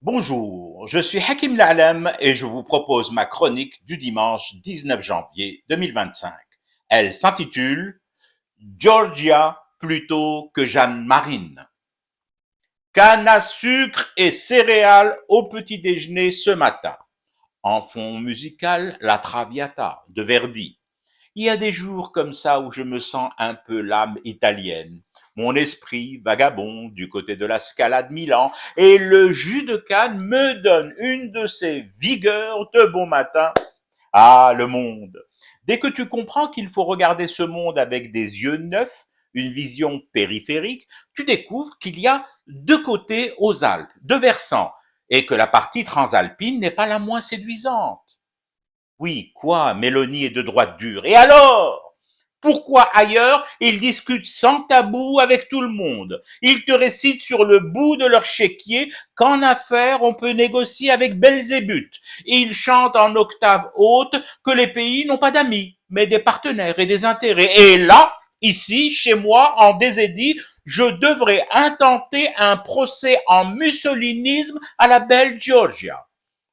Bonjour, je suis Hakim La'alam et je vous propose ma chronique du dimanche 19 janvier 2025. Elle s'intitule Georgia plutôt que Jeanne Marine. Canne à sucre et céréales au petit déjeuner ce matin. En fond musical, la Traviata de Verdi. Il y a des jours comme ça où je me sens un peu l'âme italienne. Mon esprit vagabond du côté de la Scala de Milan et le jus de canne me donne une de ces vigueurs de bon matin. Ah, le monde! Dès que tu comprends qu'il faut regarder ce monde avec des yeux neufs, une vision périphérique, tu découvres qu'il y a deux côtés aux Alpes, deux versants, et que la partie transalpine n'est pas la moins séduisante. Oui, quoi, Mélanie est de droite dure. Et alors? Pourquoi ailleurs ils discutent sans tabou avec tout le monde? Ils te récitent sur le bout de leur chéquier qu'en affaires on peut négocier avec Belzébuth. Et ils chantent en octave haute que les pays n'ont pas d'amis, mais des partenaires et des intérêts. Et là, ici, chez moi, en Désédie, je devrais intenter un procès en mussolinisme à la belle Georgia.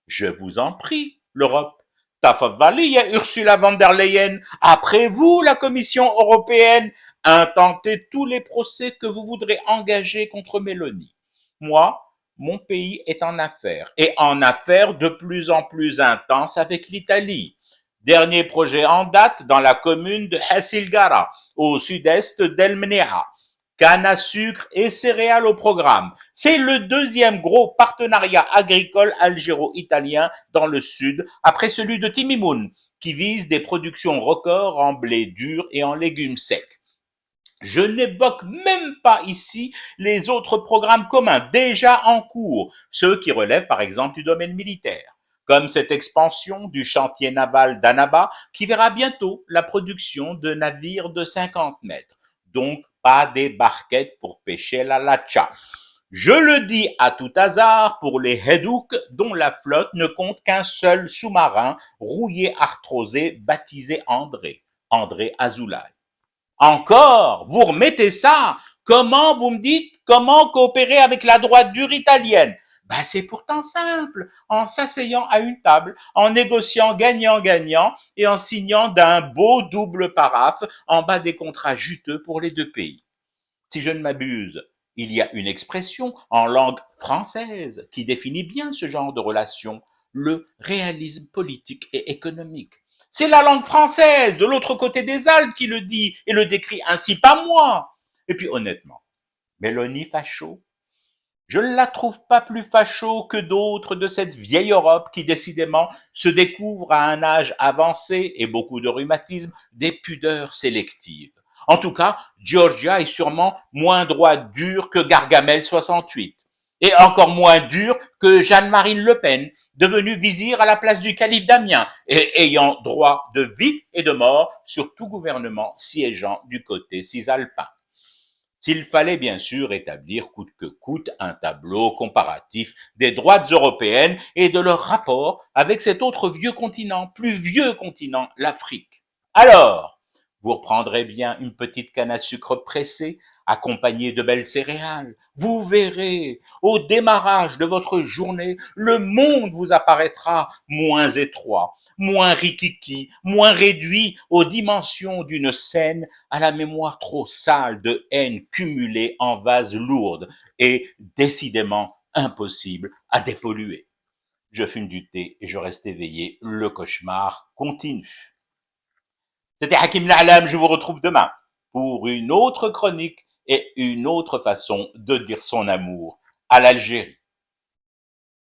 Je vous en prie, l'Europe. Tafadhali, Ursula von der Leyen. Après vous, la Commission européenne. Intentez tous les procès que vous voudrez engager contre Mélanie. Moi, mon pays est en affaires, et en affaires de plus en plus intenses avec l'Italie. Dernier projet en date dans la commune de Hassilgara, au sud-est d'Elmnea. Canne à sucre et céréales au programme. C'est le deuxième gros partenariat agricole algéro-italien dans le sud, après celui de Timimoun, qui vise des productions records en blé dur et en légumes secs. Je n'évoque même pas ici les autres programmes communs déjà en cours, ceux qui relèvent par exemple du domaine militaire, comme cette expansion du chantier naval d'Annaba qui verra bientôt la production de navires de 50 mètres, donc pas des barquettes pour pêcher la latcha. Je le dis à tout hasard pour les Hedouks dont la flotte ne compte qu'un seul sous-marin rouillé arthrosé baptisé André Azoulay. Encore, vous remettez ça. Comment, vous me dites, comment coopérer avec la droite dure italienne? Ben, c'est pourtant simple, en s'asseyant à une table, en négociant gagnant-gagnant et en signant d'un beau double paraphe en bas des contrats juteux pour les deux pays. Si je ne m'abuse, il y a une expression en langue française qui définit bien ce genre de relation, le réalisme politique et économique. C'est la langue française de l'autre côté des Alpes qui le dit et le décrit ainsi, pas moi. Et puis honnêtement, Mélanie facho, je ne la trouve pas plus facho que d'autres de cette vieille Europe qui décidément se découvre à un âge avancé et beaucoup de rhumatisme des pudeurs sélectives. En tout cas, Georgia est sûrement moins droite dure que Gargamel 68 et encore moins dure que Jeanne-Marie Le Pen, devenue vizir à la place du calife d'Amiens et ayant droit de vie et de mort sur tout gouvernement siégeant du côté cisalpin. S'il fallait bien sûr établir coûte que coûte un tableau comparatif des droites européennes et de leur rapport avec cet autre vieux continent, plus vieux continent, l'Afrique. Alors, vous reprendrez bien une petite canne à sucre pressée, accompagnée de belles céréales. Vous verrez, au démarrage de votre journée, le monde vous apparaîtra moins étroit, moins rikiki, moins réduit aux dimensions d'une scène à la mémoire trop sale de haine cumulée en vase lourde et décidément impossible à dépolluer. Je fume du thé et je reste éveillé, le cauchemar continue. C'était Hakim La'alam, je vous retrouve demain pour une autre chronique et une autre façon de dire son amour à l'Algérie.